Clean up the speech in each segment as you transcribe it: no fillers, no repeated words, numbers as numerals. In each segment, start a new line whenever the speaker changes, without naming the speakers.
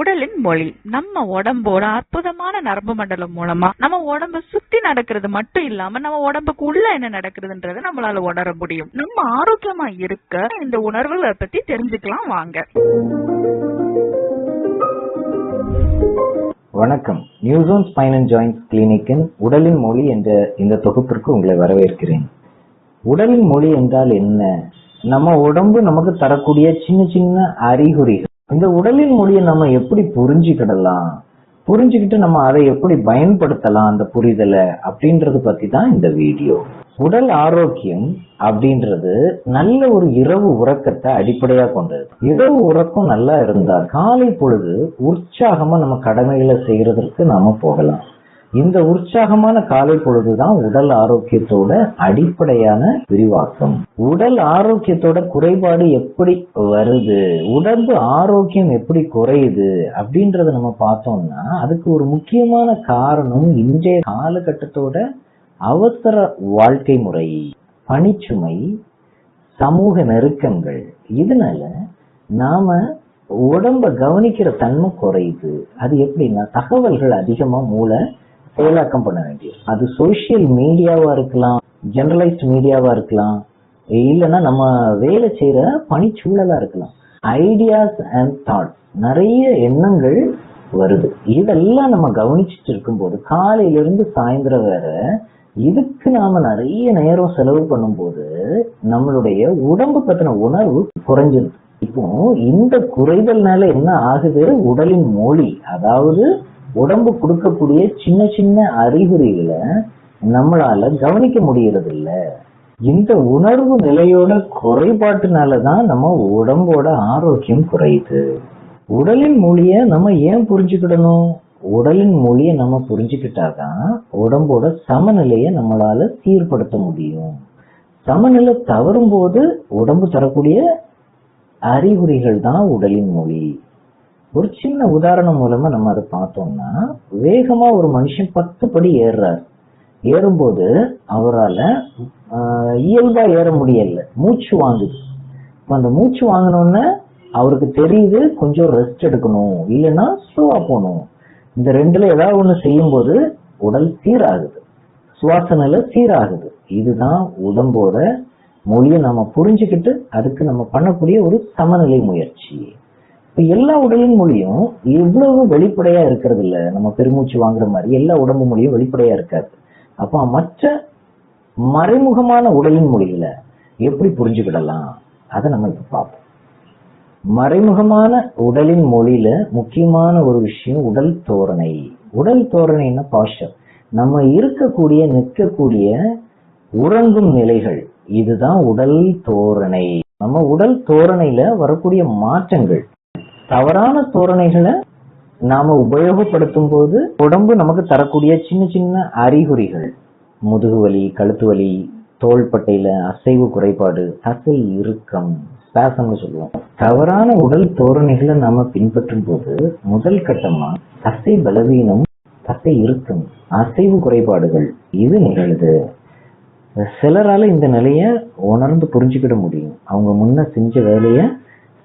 உடலின் மொழி நம்ம உடம்போட அற்புதமான நரம்பு மண்டலம் மூலமா நம்ம உடம்ப சுத்தி நடக்கிறது மட்டும் இல்லாம நம்ம உடம்புக்கு உள்ள என்ன நடக்குதுன்றத நம்மளால உணர முடியும். நம்ம ஆரோக்கியமா இருக்க இந்த உணர்வுகளை பத்தி தெரிஞ்சுக்கலாம் வாங்க.
வணக்கம். நியூசோன் ஸ்பைன் அண்ட் ஜாயின்ட்ஸ் கிளினிக்கின் உடலின் மொழி என்ற இந்த தொகுப்பிற்கு உங்களை வரவேற்கிறேன். உடலின் மொழி என்றால் என்ன? நம்ம உடம்பு நமக்கு தரக்கூடிய சின்ன சின்ன அறிகுறிகள். இந்த உடலின் மொழியை நம்ம எப்படி புரிஞ்சுக்கிட்டு நம்ம அதை எப்படி பயன்படுத்தலாம், அந்த புரிதலை அப்படின்றது பத்தி தான் இந்த வீடியோ. உடல் ஆரோக்கியம் அப்படின்றது நல்ல ஒரு இரவு உறக்கத்தை அடிப்படையா கொண்டது. இரவு உறக்கம் நல்லா இருந்தா காலை பொழுது உற்சாகமா நம்ம கடமைகளை செய்யறதற்கு நாம போகலாம். இந்த உற்சாகமான காலை பொழுதுதான் உடல் ஆரோக்கியத்தோட அடிப்படையான விரிவாக்கம். உடல் ஆரோக்கியத்தோட குறைபாடு எப்படி வருது, உடம்பு ஆரோக்கியம் எப்படி குறையுது அப்படின்றத நம்ம பார்த்தோம்னா அதுக்கு ஒரு முக்கியமான காரணம் இன்றைய காலகட்டத்தோட அவசர வாழ்க்கை முறை, பணிச்சுமை, சமூக நெருக்கங்கள். இதனால நாம உடம்ப கவனிக்கிற தன்மை குறையுது. அது எப்படின்னா தகவல்கள் அதிகமா மூளை செயலாக்கம் பண்ண வேண்டியது. அது சோசியல் மீடியாவா இருக்கலாம், ஜெனரலைஸ்ட் மீடியாவா இருக்கலாம், இல்லைன்னா நம்ம வேலை செய்யற பணிச்சூழலா இருக்கலாம். ஐடியாஸ் அண்ட் தாட்ஸ், நிறைய எண்ணங்கள் வருது. இதெல்லாம் நம்ம கவனிச்சுட்டு இருக்கும்போது காலையிலிருந்து சாயந்தரம் வேற இதுக்கு நாம நிறைய நேரம் செலவு பண்ணும்போது நம்மளுடைய உடம்பு பத்தின உணர்வு குறைஞ்சிருது. இப்போ இந்த குறைதல்னால என்ன ஆகுது? உடலின் மொழி, அதாவது உடம்பு கொடுக்கக்கூடிய சின்ன சின்ன அறிகுறிகளை நம்மளால கவனிக்க முடியறது இல்ல. இந்த உணர்வு நிலையோட குறைபாட்டுனாலதான் நம்ம உடம்போட ஆரோக்கியம் குறையுது. உடலின் மொழிய நம்ம ஏன் புரிஞ்சுக்கிடணும்? உடலின் மொழிய நம்ம புரிஞ்சுக்கிட்டாதான் உடம்போட சமநிலையை நம்மளால சீர்படுத்த முடியும். சமநிலை தவறும் போது உடம்பு தரக்கூடிய அறிகுறிகள் தான் உடலின் மொழி. ஒரு சின்ன உதாரணம் மூலமா நம்ம அதை பார்த்தோம்னா, வேகமா ஒரு மனுஷன் 10 படி ஏறுறாரு. ஏறும்போது அவரால் இயல்பா ஏற முடியல, மூச்சு வாங்குது. அந்த மூச்சு வாங்கினோன்னு அவருக்கு தெரியுது கொஞ்சம் ரெஸ்ட் எடுக்கணும், இல்லைன்னா ஸ்லோவா போகணும். இந்த ரெண்டுல ஏதாவது ஒண்ணு செய்யும் போது உடல் சீராகுது, சுவாச நிலை சீராகுது. இதுதான் உடம்போட மொழியை நம்ம புரிஞ்சுக்கிட்டு அதுக்கு நம்ம பண்ணக்கூடிய ஒரு சமநிலை முயற்சி. இப்ப எல்லா உடலின் மொழியும் எவ்வளவு வெளிப்படையா இருக்கிறது இல்ல. நம்ம பெருமூச்சு வாங்குற மாதிரி எல்லா உடம்பு மொழியும் வெளிப்படையா இருக்காது. அப்ப மற்ற மறைமுகமான உடலின் மொழிகளை எப்படி புரிஞ்சுக்கிடலாம், அதை நம்ம இப்ப பார்ப்போம். மறைமுகமான உடலின் மொழியில முக்கியமான ஒரு விஷயம் உடல் தோரணை. உடல் தோரணைன்னா பாஸ்டர், நம்ம இருக்கக்கூடிய நிற்கக்கூடிய உறங்கும் நிலைகள், இதுதான் உடல் தோரணை. நம்ம உடல் தோரணையில வரக்கூடிய மாற்றங்கள், தவறான தோரணைகளை நாம உபயோகப்படுத்தும் போது உடம்பு நமக்கு தரக்கூடிய சின்ன சின்ன அறிகுறிகள், முதுகு வலி, கழுத்து வலி, தோள்பட்டையில அசைவு குறைபாடு, தசை இறுக்கம், ஸ்பாசம்னு சொல்லுவோம். தவறான உடல் தோரணைகளை நாம பின்பற்றும் போது முதல் கட்டமா தசை பலவீனம், தசை இறுக்கம், அசைவு குறைபாடுகள் இது நிகழுது. சிலரால இந்த நிலைய உணர்ந்து புரிஞ்சுக்கிட முடியும். அவங்க முன்ன செஞ்ச வேலைய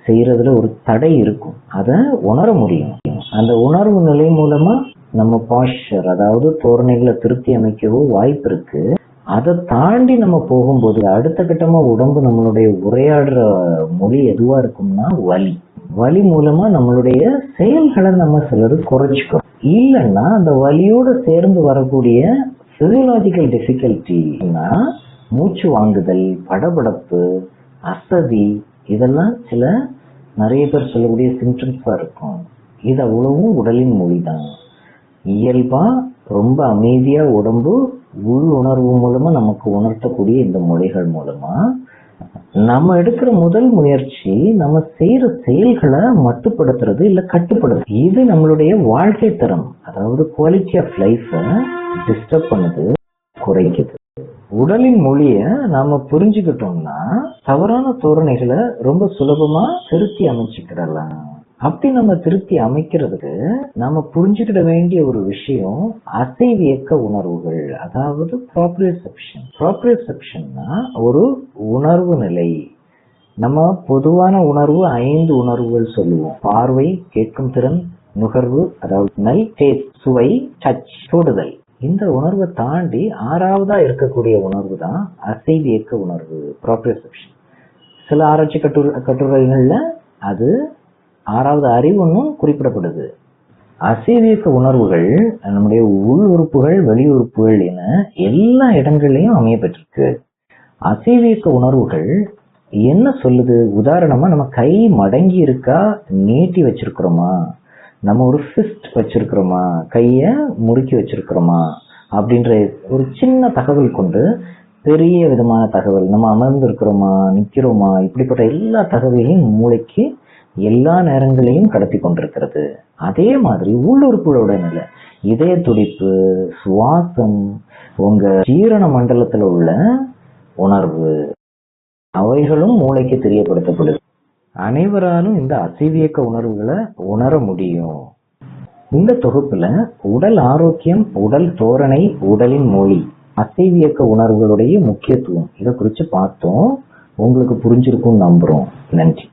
செய்யறதுல ஒரு தடை இருக்கும், அதை உணர முடியும். அந்த உணர்வு நிலை மூலமா நம்ம பாஸ்டர், அதாவது தோரணைகளை திருத்தி அமைக்கவோ வாய்ப்பு இருக்கு. அதை தாண்டி நம்ம போகும்போது அடுத்த கட்டமா உடம்பு நம்மளுடைய உரையாடுற மொழி எதுவா இருக்கும்னா வலி மூலமா நம்மளுடைய செயல்களை நம்ம சிலர் குறைச்சிக்கிறோம். இல்லைன்னா அந்த வலியோட சேர்ந்து வரக்கூடிய பிசியோலாஜிக்கல் டிஃபிகல்ட்டினா மூச்சு வாங்குதல், படபடப்பு, அசதி, இதெல்லாம் நிறைய பேர் சொல்லக்கூடிய சிம்டம்ஸா இருக்கும். இது அவ்வளவும் உடலின் மொழி தான். இயல்பா ரொம்ப அமைதியா உடம்பு உள் உணர்வு மூலமா நமக்கு உணர்த்தக்கூடிய இந்த மொழிகள் மூலமா நம்ம எடுக்கிற முதல் முயற்சி நம்ம செய்யற செயல்களை மட்டுப்படுத்துறது இல்ல கட்டுப்படுத்துறது. இது நம்மளுடைய வாழ்க்கை தரம், அதாவது குவாலிட்டி ஆஃப் லைஃப டிஸ்டர்ப் பண்ணுது, குறைக்குது. உடலின் மொழிய நாம புரிஞ்சுக்கிட்டோம்னா தவறான தோரணைகளை ரொம்ப சுலபமா திருத்தி அமைச்சுக்கிடலாம். அப்படி நம்ம திருத்தி அமைக்கிறதுக்கு நாம புரிஞ்சுக்கிட வேண்டிய ஒரு விஷயம் அசைவியக்க உணர்வுகள், அதாவது ப்ராப்ரியோசெப்ஷன். ப்ராப்ரியோசெப்ஷன்னா ஒரு உணர்வு நிலை. நம்ம பொதுவான உணர்வு 5 உணர்வுகள் சொல்லுவோம். பார்வை, கேட்கும் திறன், நுகர்வு, அதாவது ஸ்மெல், டேஸ்ட், சுவை, டச், தொடுதல். இந்த உணர்வை தாண்டி 6வதா இருக்கக்கூடிய உணர்வு தான் அசைவியக்க உணர்வு, ப்ராப்ரியோசெப்ஷன். சில ஆராய்ச்சி கட்டுரைகள்ல அது 6வது அறிவுன்னு குறிப்பிடப்படுது. அசைவியக்க உணர்வுகள் நம்முடைய உள் உறுப்புகள், வெளி உறுப்புகள் என எல்லா இடங்கள்லயும் அமைய பெற்றிருக்கு. அசைவியக்க உணர்வுகள் என்ன சொல்லுது? உதாரணமா, நம்ம கை மடங்கி இருக்கா, நீட்டி வச்சிருக்கிறோமா, நம்ம ஒரு ஃபிஸ்ட் வச்சிருக்கிறோமா, கைய முறுக்கி வச்சிருக்கிறோமா அப்படின்ற ஒரு சின்ன தகவல் கொண்டு பெரிய விதமான தகவல், நம்ம அமர்ந்து இருக்கிறோமா, நிக்கிறோமா, இப்படிப்பட்ட எல்லா தகவலையும் மூளைக்கு எல்லா நேரங்களையும் கடத்தி கொண்டிருக்கிறது. அதே மாதிரி உள்ளுறுப்புகளோட நிலை, இதய துடிப்பு, சுவாசம், உங்க ஜீரண மண்டலத்துல உள்ள உணர்வு, அவைகளும் மூளைக்கு தெரியப்படுத்தப்படுது. அனைவராலும் இந்த அசைவியக்க உணர்வுகளை உணர முடியும். இந்த தொகுப்புல உடல் ஆரோக்கியம், உடல் தோரணை, உடலின் மொழி, அசைவியக்க உணர்வுகளுடைய முக்கியத்துவம் இதை குறித்து பார்த்தோம். உங்களுக்கு புரிஞ்சிருக்கும் நம்புறோம். நன்றி.